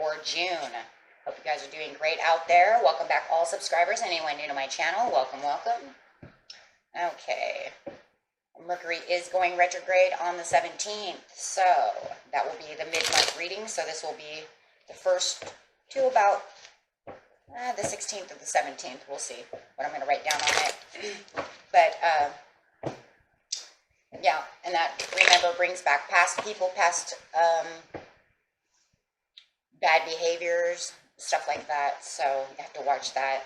for June. Hope you guys are doing great out there. Welcome back, all subscribers. Anyone new to my channel, welcome, welcome. Okay. Mercury is going retrograde on the 17th, so that will be the mid-month reading. So this will be the first to about the 16th or the 17th. We'll see what I'm going to write down on it. But yeah, and that, remember, brings back past people, past bad behaviors, stuff like that. So you have to watch that.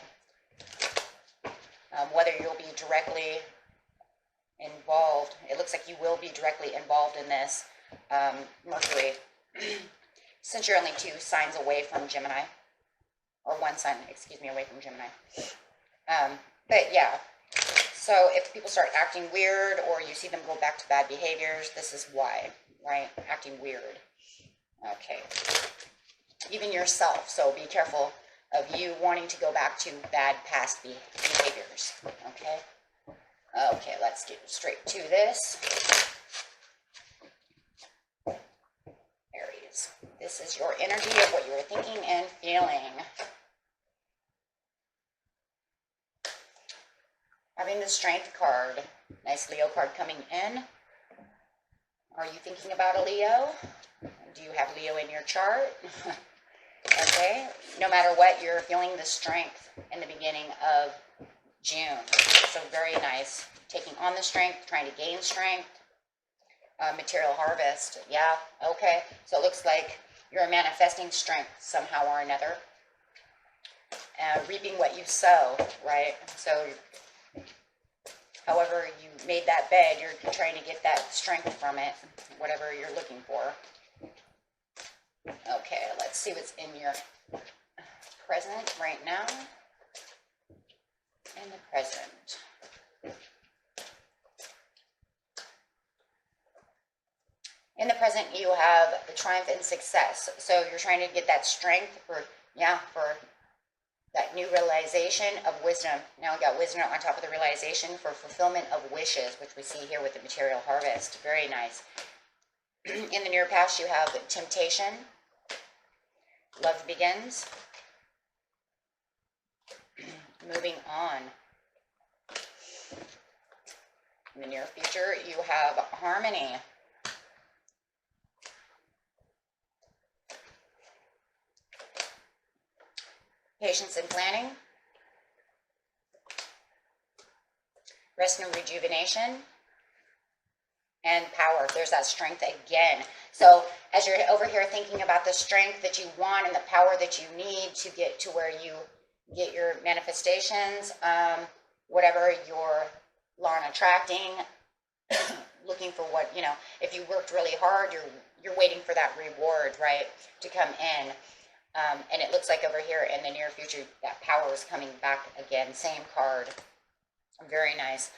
Whether you'll be directly involved, it looks like you will be directly involved in this, Mercury, since you're only 2 signs away from Gemini, or 1 sign, excuse me, away from Gemini. But yeah, so if people start acting weird, or you see them go back to bad behaviors, this is why, right? Acting weird. Okay. Even yourself, so be careful of you wanting to go back to bad past behaviors, okay? Okay, let's get straight to this. Aries, this is your energy of what you were thinking and feeling. Having the Strength card, nice Leo card coming in. Are you thinking about a Leo? Do you have Leo in your chart? Okay, no matter what, you're feeling the strength in the beginning of June. So very nice. Taking on the strength, trying to gain strength. Material harvest. Yeah, okay. So it looks like you're manifesting strength somehow or another. Reaping what you sow, right? So however you made that bed, you're trying to get that strength from it, whatever you're looking for. Okay, let's see what's in your present right now. In the present. In the present, you have the triumph and success. So you're trying to get that strength for that new realization of wisdom. Now we got wisdom on top of the realization for fulfillment of wishes, which we see here with the material harvest. Very nice. In the near past, you have temptation. Love begins. Moving on. In the near future, you have harmony. Patience and planning. Rest and rejuvenation. And power. There's that strength again. So as you're over here thinking about the strength that you want and the power that you need to get to where you get your manifestations, whatever you're law and attracting, looking for what, if you worked really hard, you're waiting for that reward, right, to come in. And it looks like over here in the near future, that power is coming back again. Same card. Very nice.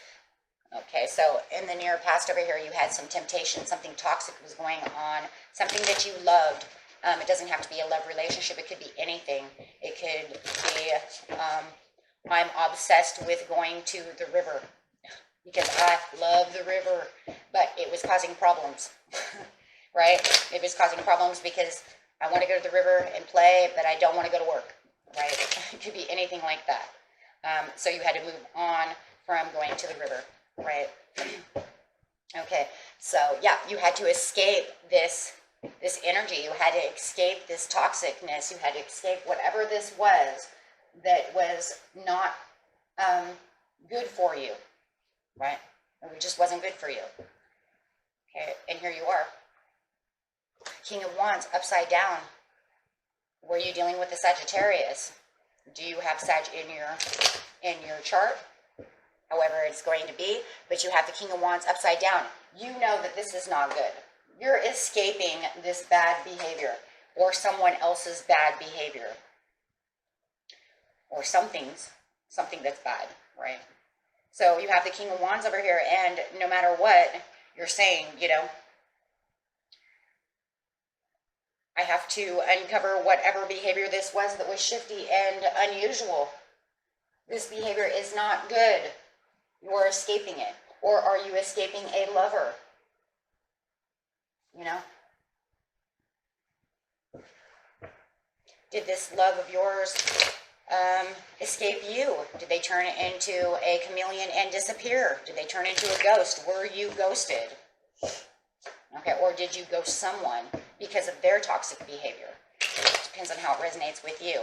Okay, so in the near past over here, you had some temptation, something toxic was going on, something that you loved. It doesn't have to be a love relationship. It could be anything. It could be, I'm obsessed with going to the river because I love the river, but it was causing problems, right? It was causing problems because I want to go to the river and play, but I don't want to go to work, right? It could be anything like that. So you had to move on from going to the river. Right. Okay. So yeah, you had to escape this energy. You had to escape this toxicness. You had to escape whatever this was that was not good for you. Right. It just wasn't good for you. Okay. And here you are. King of Wands upside down. Were you dealing with the Sagittarius? Do you have Sag in your chart? However it's going to be, but you have the King of Wands upside down. You know that this is not good. You're escaping this bad behavior or someone else's bad behavior or something that's bad, right? So you have the King of Wands over here, and no matter what you're saying, I have to uncover whatever behavior this was that was shifty and unusual. This behavior is not good. You're escaping it. Or are you escaping a lover? did this love of yours escape you? Did they turn into a chameleon and disappear? Did they turn into a ghost? Were you ghosted? Okay, or did you ghost someone because of their toxic behavior? Depends on how it resonates with you.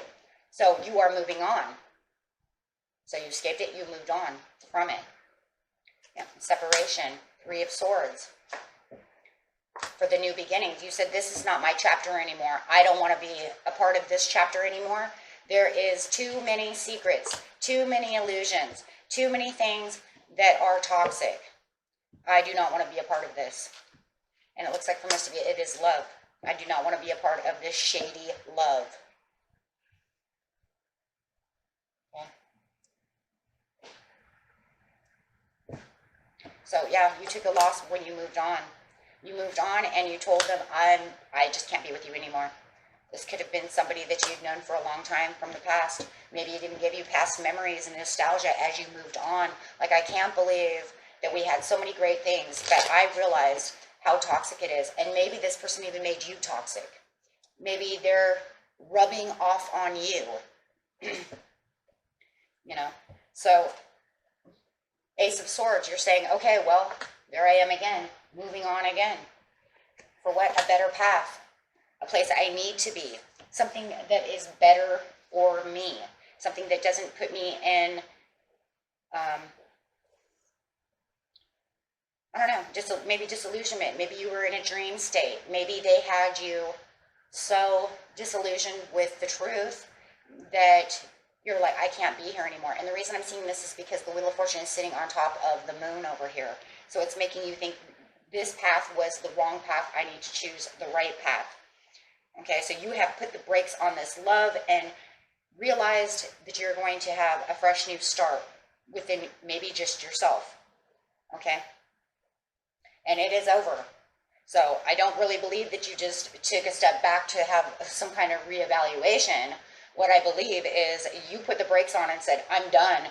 So you are moving on. So you escaped it, you moved on from it. Yeah. Separation, 3 of Swords. For the new beginnings, you said, this is not my chapter anymore. I don't want to be a part of this chapter anymore. There is too many secrets, too many illusions, too many things that are toxic. I do not want to be a part of this. And it looks like for most of you, it is love. I do not want to be a part of this shady love. Okay. So yeah, you took a loss when you moved on. You moved on and you told them, I just can't be with you anymore. This could have been somebody that you'd known for a long time from the past. Maybe it didn't give you past memories and nostalgia as you moved on. Like, I can't believe that we had so many great things, but I realized how toxic it is. And maybe this person even made you toxic. Maybe they're rubbing off on you. You know? So, Ace of Swords, you're saying, okay, well, there I am again, moving on again. For what? A better path. A place I need to be. Something that is better for me. Something that doesn't put me in, I don't know, just maybe disillusionment. Maybe you were in a dream state. Maybe they had you so disillusioned with the truth that you're like, I can't be here anymore. And the reason I'm seeing this is because the Wheel of Fortune is sitting on top of the moon over here. So it's making you think this path was the wrong path. I need to choose the right path. Okay, so you have put the brakes on this love and realized that you're going to have a fresh new start within maybe just yourself. Okay? And it is over. So I don't really believe that you just took a step back to have some kind of reevaluation. What I believe is you put the brakes on and said, I'm done.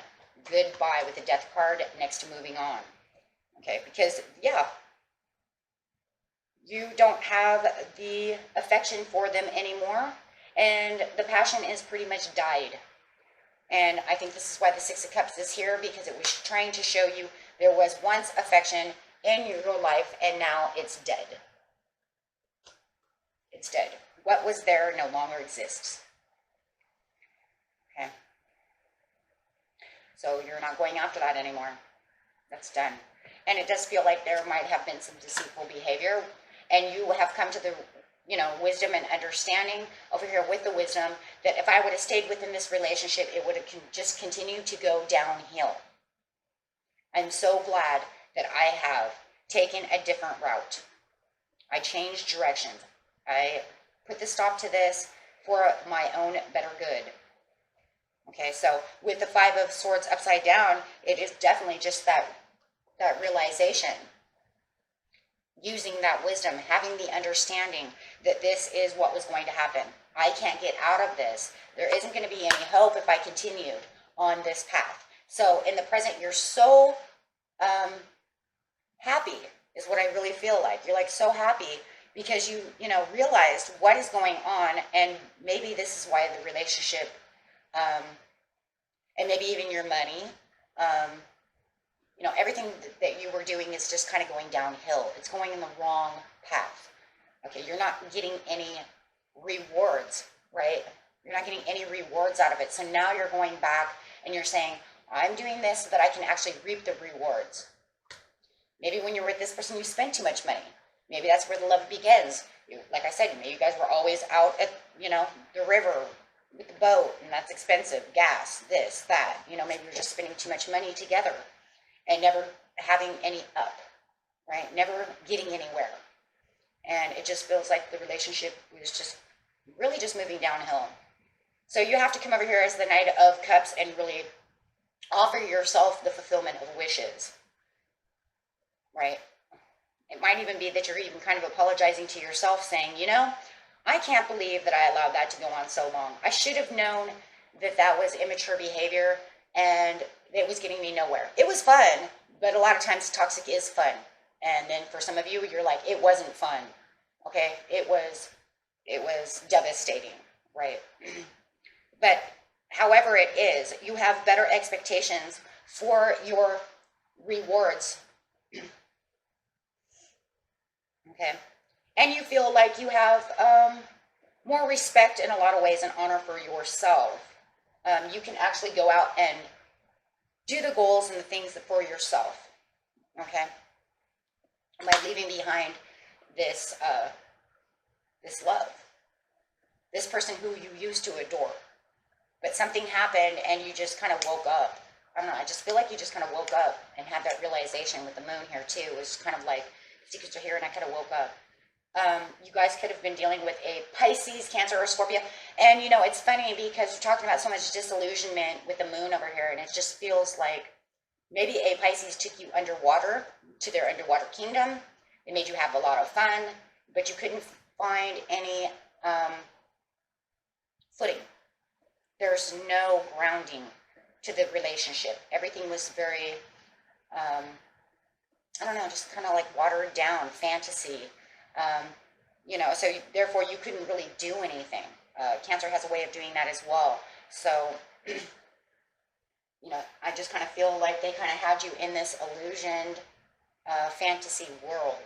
Goodbye, with the Death card next to moving on. Okay, because, yeah, you don't have the affection for them anymore, and the passion is pretty much died. And I think this is why the Six of Cups is here, because it was trying to show you there was once affection in your life, and now it's dead. It's dead. What was there no longer exists. Okay. So you're not going after that anymore. That's done. And it does feel like there might have been some deceitful behavior, and you have come to the, wisdom and understanding over here with the wisdom that if I would have stayed within this relationship, it would have just continued to go downhill. I'm so glad that I have taken a different route. I changed directions. I put the stop to this for my own better good. Okay, so with the Five of Swords upside down, it is definitely just that realization. Using that wisdom, having the understanding that this is what was going to happen. I can't get out of this. There isn't going to be any hope if I continued on this path. So in the present, you're so happy is what I really feel like. You're like so happy because you realized what is going on, and maybe this is why the relationship, and maybe even your money, everything that you were doing is just kind of going downhill. It's going in the wrong path. Okay, you're not getting any rewards, right? You're not getting any rewards out of it. So now you're going back and you're saying, I'm doing this so that I can actually reap the rewards. Maybe when you're with this person, you spend too much money. Maybe that's where the love begins. Like I said, maybe you guys were always out at, the river with the boat, and that's expensive. Gas, this, that. Maybe you're just spending too much money together and never having any up, right? Never getting anywhere. And it just feels like the relationship was just really just moving downhill. So you have to come over here as the Knight of Cups and really offer yourself the fulfillment of wishes, right? It might even be that you're even kind of apologizing to yourself, saying, I can't believe that I allowed that to go on so long. I should have known that that was immature behavior and it was getting me nowhere. It was fun, but a lot of times toxic is fun. And then for some of you, you're like, it wasn't fun. Okay, it was devastating. right? But however it is, you have better expectations for your rewards. Okay. And you feel like you have more respect in a lot of ways and honor for yourself. You can actually go out and do the goals and the things for yourself. Okay. By leaving behind this this love, this person who you used to adore, but something happened and you just kind of woke up. I don't know. I just feel like you just kind of woke up and had that realization with the moon here too. It was kind of like secrets are here, and I kind of woke up. You guys could have been dealing with a Pisces, Cancer, or Scorpio. And, you know, it's funny because you're talking about so much disillusionment with the moon over here, and it just feels like maybe a Pisces took you underwater to their underwater kingdom. It made you have a lot of fun, but you couldn't find any footing. There's no grounding to the relationship. Everything was very, I don't know, just kind of like watered down fantasy. You know, so therefore you couldn't really do anything. Cancer has a way of doing that as well. So, you know, I just kind of feel like they kind of had you in this illusioned fantasy world,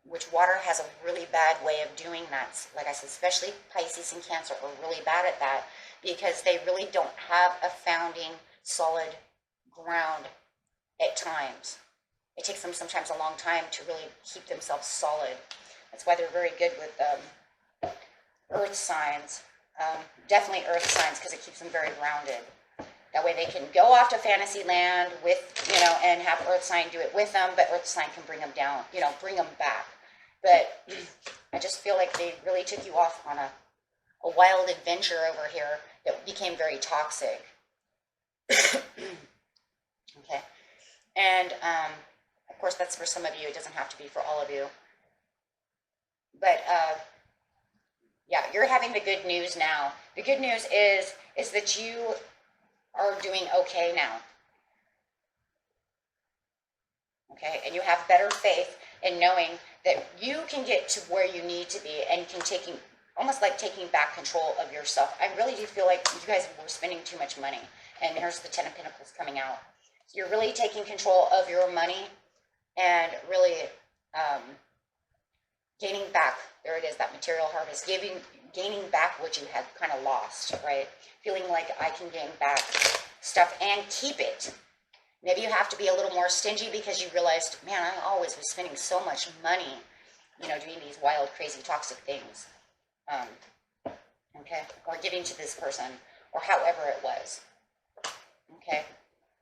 which water has a really bad way of doing that. Like I said, especially Pisces and Cancer are really bad at that because they really don't have a founding, solid ground at times. It takes them sometimes a long time to really keep themselves solid. That's why they're very good with earth signs. Definitely earth signs because it keeps them very grounded. That way they can go off to fantasy land with, you know, and have earth sign do it with them, but earth sign can bring them down, you know, bring them back. But I just feel like they really took you off on a wild adventure over here that became very toxic. Okay. And, of course, that's for some of you. It doesn't have to be for all of you. But, yeah, you're having the good news now. The good news is that you are doing okay now. Okay? And you have better faith in knowing that you can get to where you need to be and can almost like taking back control of yourself. I really do feel like you guys were spending too much money. And here's the Ten of Pentacles coming out. So you're really taking control of your money and really gaining back, there it is, that material harvest, gaining back what you had kind of lost, right? Feeling like I can gain back stuff and keep it. Maybe you have to be a little more stingy because you realized, man, I always was spending so much money, you know, doing these wild, crazy, toxic things. Okay? Or giving to this person, or however it was. Okay?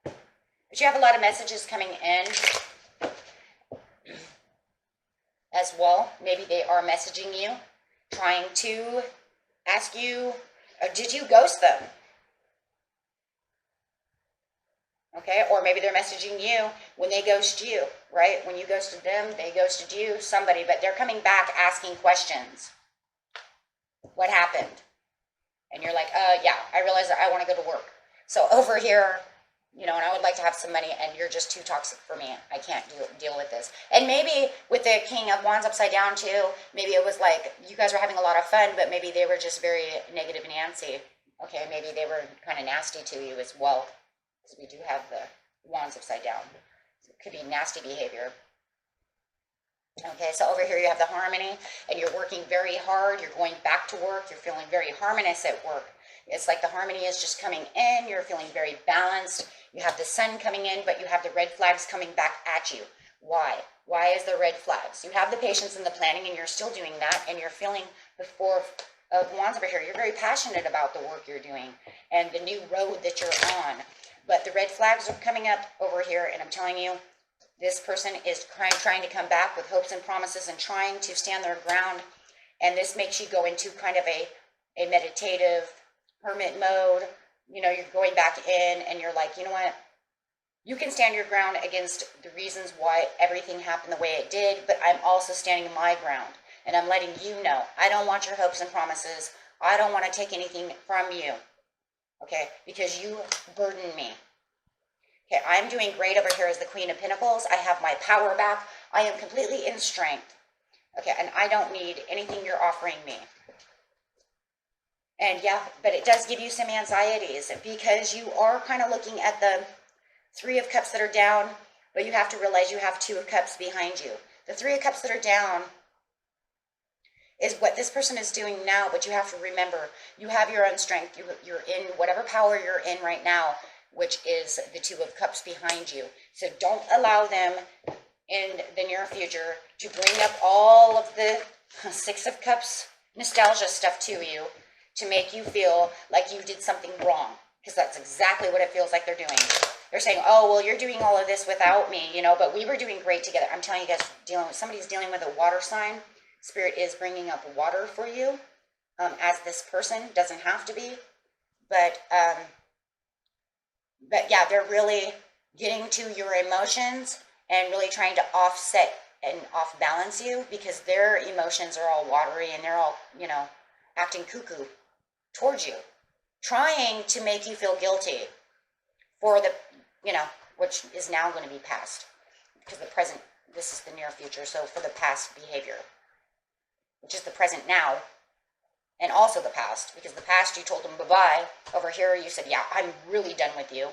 But you have a lot of messages coming in as well. Maybe they are messaging you, trying to ask you, did you ghost them? Okay, or maybe they're messaging you when they ghost you, right? When you ghosted them, they ghosted you, somebody, but they're coming back asking questions. What happened? And you're like, yeah, I realize that I want to go to work. So over here, you know, and I would like to have some money, and you're just too toxic for me. I can't deal with this. And maybe with the King of Wands upside down too, maybe it was like you guys were having a lot of fun, but maybe they were just very negative Nancy. Okay, maybe they were kind of nasty to you as well, because we do have the Wands upside down. So it could be nasty behavior. Okay, so over here you have the harmony, and you're working very hard. You're going back to work. You're feeling very harmonious at work. It's like the harmony is just coming in. You're feeling very balanced. You have the sun coming in, but you have the red flags coming back at you. Why? Why is there red flags? You have the patience and the planning, and you're still doing that, and you're feeling the Four of Wands over here. You're very passionate about the work you're doing and the new road that you're on. But the red flags are coming up over here, and I'm telling you, this person is trying to come back with hopes and promises and trying to stand their ground. And this makes you go into kind of a meditative hermit mode. You know, you're going back in and you're like, you know what? You can stand your ground against the reasons why everything happened the way it did, but I'm also standing my ground. And I'm letting you know, I don't want your hopes and promises. I don't want to take anything from you. Okay? Because you burden me. Okay, I'm doing great over here as the Queen of Pentacles. I have my power back. I am completely in strength. Okay, and I don't need anything you're offering me. And yeah, but it does give you some anxieties because you are kind of looking at the Three of Cups that are down, but you have to realize you have Two of Cups behind you. The Three of Cups that are down is what this person is doing now, but you have to remember, you have your own strength. You're in whatever power you're in right now, which is the Two of Cups behind you. So don't allow them in the near future to bring up all of the Six of Cups nostalgia stuff to you to make you feel like you did something wrong, because that's exactly what it feels like they're doing. They're saying, oh, well, you're doing all of this without me, you know, but we were doing great together. I'm telling you guys, somebody's dealing with a water sign. Spirit is bringing up water for you, as this person. Doesn't have to be, but yeah, they're really getting to your emotions and really trying to offset and off balance you, because their emotions are all watery and they're all, you know, acting cuckoo towards you, trying to make you feel guilty for the, you know, which is now going to be past, because the present, this is the near future. So for the past behavior, which is the present now, and also the past, because the past you told them bye-bye. Over here you said, yeah, I'm really done with you.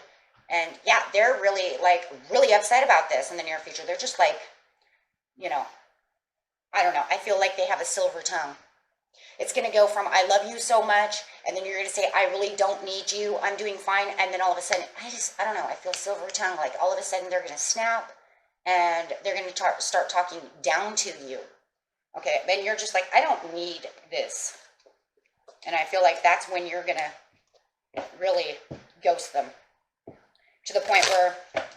And yeah, they're really, like, really upset about this in the near future. They're just like, you know, I don't know. I feel like they have a silver tongue. It's going to go from, I love you so much, and then you're going to say, I really don't need you, I'm doing fine, and then all of a sudden, I don't know, I feel silver tongue, like all of a sudden they're going to snap, and they're going to start talking down to you. Okay, then you're just like, I don't need this. And I feel like that's when you're going to really ghost them, to the point where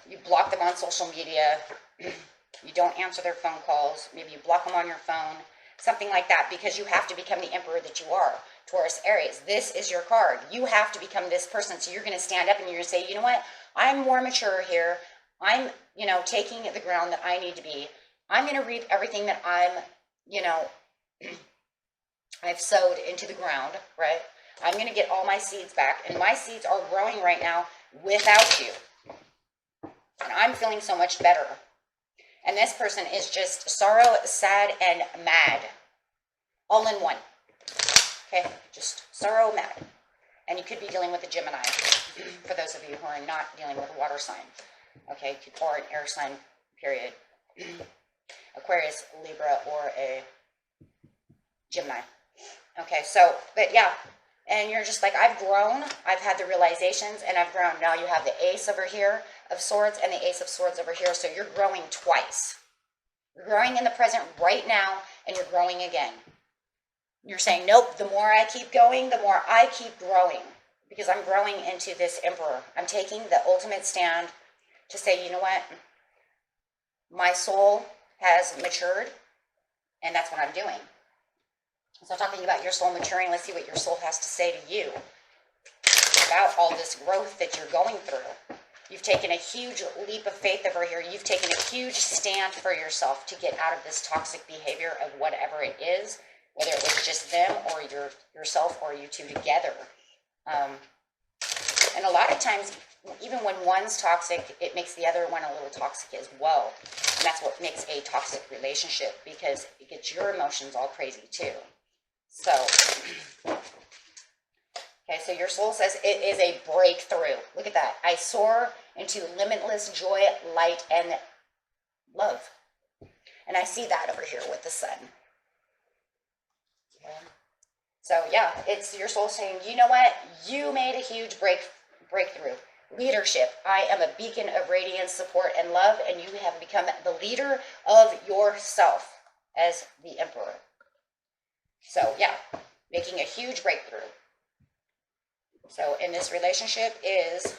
you block them on social media, you don't answer their phone calls, maybe you block them on your phone, something like that, because you have to become the emperor that you are. Taurus, Aries, this is your card. You have to become this person. So you're going to stand up and you're going to say, you know what, I'm more mature here. I'm, you know, taking the ground that I need to be. I'm going to reap everything that I'm, you know, I've sowed into the ground, right? I'm going to get all my seeds back, and my seeds are growing right now without you. And I'm feeling so much better. And this person is just sorrow, sad, and mad. All in one. Okay? Just sorrow, mad. And you could be dealing with a Gemini, for those of you who are not dealing with a water sign. Okay? Or an air sign, period. Aquarius, Libra, or a Gemini. Okay, so, but yeah. And you're just like, I've grown. I've had the realizations, and I've grown. Now you have the Ace over here of Swords and the Ace of Swords over here. So you're growing twice. You're growing in the present right now, and you're growing again. You're saying, nope, the more I keep going, the more I keep growing, because I'm growing into this emperor. I'm taking the ultimate stand to say, you know what? My soul has matured, and that's what I'm doing. So talking about your soul maturing, let's see what your soul has to say to you about all this growth that you're going through. You've taken a huge leap of faith over here. You've taken a huge stand for yourself to get out of this toxic behavior of whatever it is, whether it was just them or yourself or you two together. And a lot of times, even when one's toxic, it makes the other one a little toxic as well. And that's what makes a toxic relationship, because it gets your emotions all crazy too. So, okay, so your soul says it is a breakthrough. Look at that. I soar into limitless joy, light, and love. And I see that over here with the sun. Okay. So, yeah, it's your soul saying, you know what? You made a huge breakthrough. Leadership. I am a beacon of radiance, support, and love, and you have become the leader of yourself as the emperor. So, yeah, making a huge breakthrough. So, in this relationship is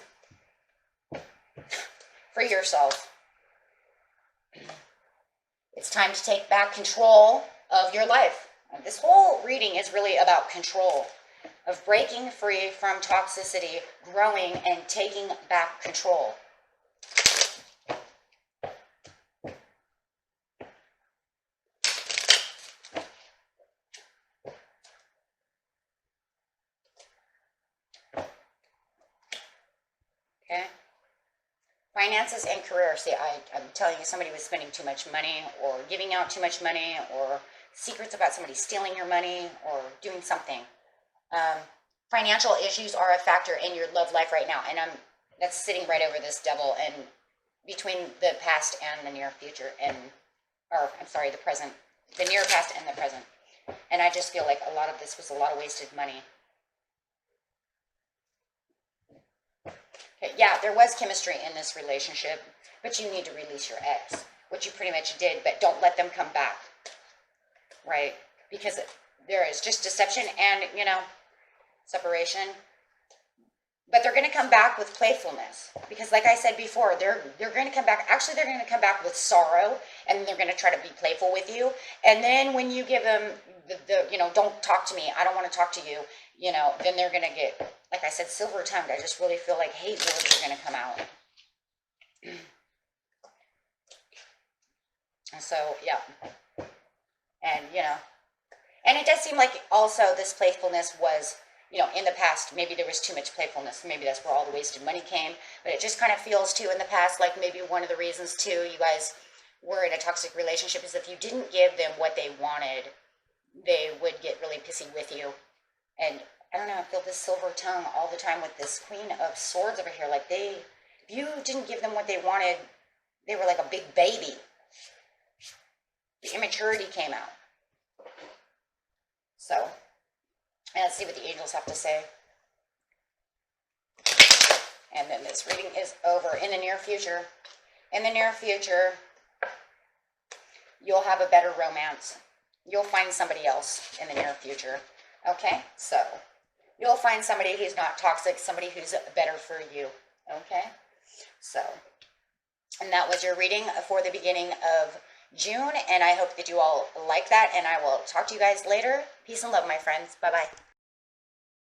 free yourself. It's time to take back control of your life. And this whole reading is really about control, of breaking free from toxicity, growing, and taking back control. Okay? Finances and career. See, I'm telling you, somebody was spending too much money or giving out too much money, or secrets about somebody stealing your money or doing something. financial issues are a factor in your love life right now. And that's sitting right over this devil and between the past and the near future or I'm sorry, the present, the near past and the present. And I just feel like a lot of this was a lot of wasted money. Okay, yeah, there was chemistry in this relationship, but you need to release your ex, which you pretty much did, but don't let them come back, right? Because there is just deception and, separation. But they're going to come back with playfulness because, like I said before, they're going to come back. Actually, they're going to come back with sorrow, and they're going to try to be playful with you. And then when you give them don't talk to me, I don't want to talk to you, then they're going to get, like I said, silver tongued. I just really feel like hate words are going to come out. So yeah, and and it does seem like also this playfulness was. In the past, maybe there was too much playfulness. Maybe that's where all the wasted money came. But it just kind of feels, too, in the past, like maybe one of the reasons, too, you guys were in a toxic relationship is if you didn't give them what they wanted, they would get really pissy with you. And I don't know, I feel this silver tongue all the time with this Queen of Swords over here. Like if you didn't give them what they wanted, they were like a big baby. The immaturity came out. So... and let's see what the angels have to say. And then this reading is over. In the near future, you'll have a better romance. You'll find somebody else in the near future. Okay? So, you'll find somebody who's not toxic, somebody who's better for you. Okay? So, and that was your reading for the beginning of June, and I hope that you all like that, and I will talk to you guys later. Peace and love, my friends. Bye-bye.